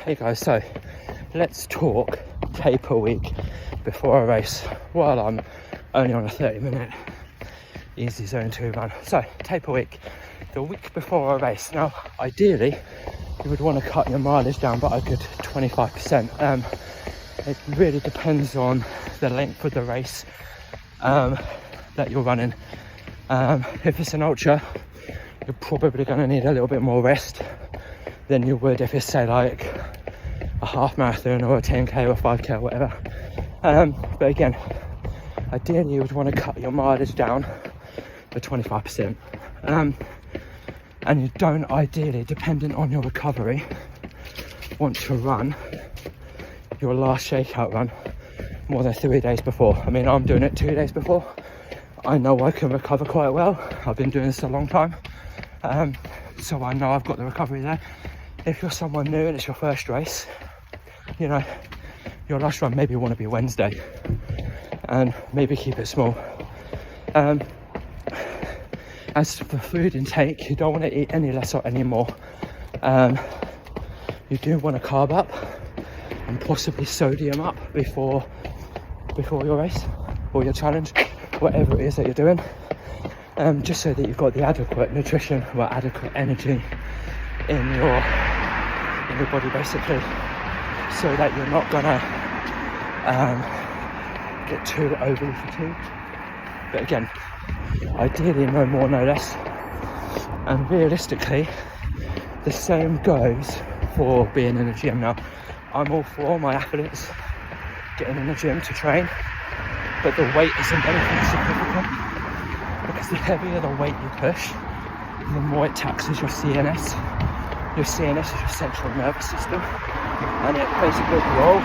Hey guys, so let's talk taper week before a race while I'm only on a 30-minute easy zone 2 run. So taper week, the week before a race. Now ideally you would want to cut your mileage down by a good 25%. It really depends on the length of the race that you're running. If it's an ultra, you're probably going to need a little bit more rest than you would if it's, say, like a half marathon or a 10k or 5k or whatever. But again, ideally you would want to cut your mileage down by 25%. And you don't ideally, dependent on your recovery, want to run your last shakeout run more than 3 days before. I mean, I'm doing it 2 days before. I know I can recover quite well. I've been doing this a long time. So I know I've got the recovery there. If you're someone new and it's your first race, you know, your last run maybe want to be Wednesday and maybe keep it small. As for food intake, you don't want to eat any less or any more. You do want to carb up and possibly sodium up before your race or your challenge, whatever it is that you're doing, just so that you've got the adequate nutrition or adequate energy in your body, basically, so that you're not gonna get too overly fatigued. But again, ideally no more, no less. And realistically, the same goes for being in the gym. Now, I'm all for my athletes getting in the gym to train, but the weight isn't anything significant, because the heavier the weight you push, the more it taxes your CNS. Your CNS is your central nervous system, and it plays a big role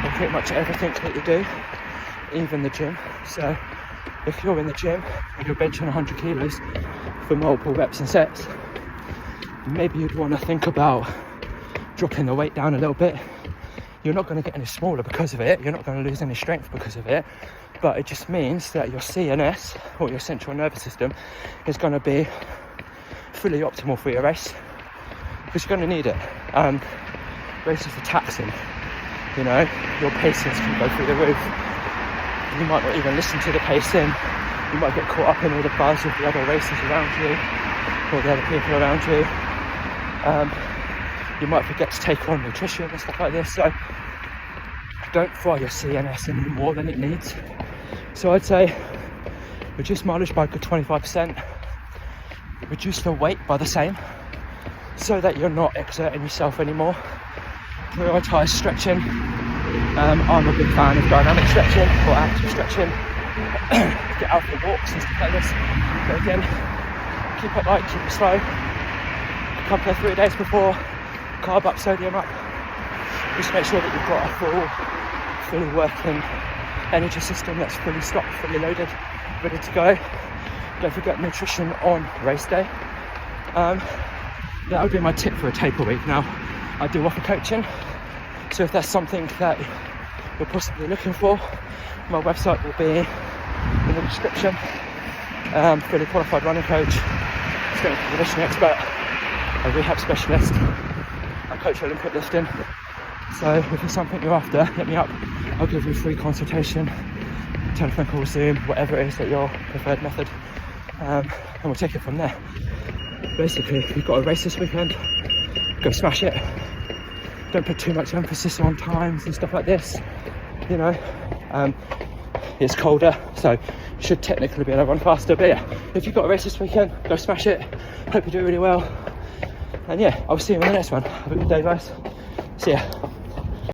in pretty much everything that you do, even the gym. So if you're in the gym and you're benching 100 kilos for multiple reps and sets, maybe you'd want to think about dropping the weight down a little bit. You're not going to get any smaller because of it, you're not going to lose any strength because of it, but it just means that your CNS, or your central nervous system, is going to be fully optimal for your race, because you're going to need it. Races are taxing, you know, your pacings can go through the roof. You might not even listen to the pacing, you might get caught up in all the buzz of the other racers around you, or the other people around you. You might forget to take on nutrition and stuff like this, so don't fry your CNS any more than it needs. So I'd say reduce mileage by a good 25%, reduce the weight by the same, so that you're not exerting yourself anymore. Prioritise stretching. I'm a big fan of dynamic stretching or active stretching. Get out for walks and stuff like this. But again, keep it light, keep it slow. Come there 3 days before, carb up, sodium up. Just make sure that you've got a fully working energy system that's fully stocked, fully loaded, ready to go. Don't forget nutrition on race day. That would be my tip for a taper week. Now, I do offer coaching, so if that's something that you're possibly looking for, my website will be in the description. Fully qualified running coach, strength and conditioning expert, a rehab specialist, I coach Olympic lifting. So if it's something you're after, hit me up. I'll give you a free consultation, telephone call, Zoom, whatever it is that your preferred method, and we'll take it from there. Basically, if you've got a race this weekend, go smash it. Don't put too much emphasis on times and stuff like this. You know, it's colder, so you should technically be able to run faster. But yeah, if you've got a race this weekend, go smash it. Hope you do really well. And yeah, I'll see you in the next one. Have a good day, guys. See ya.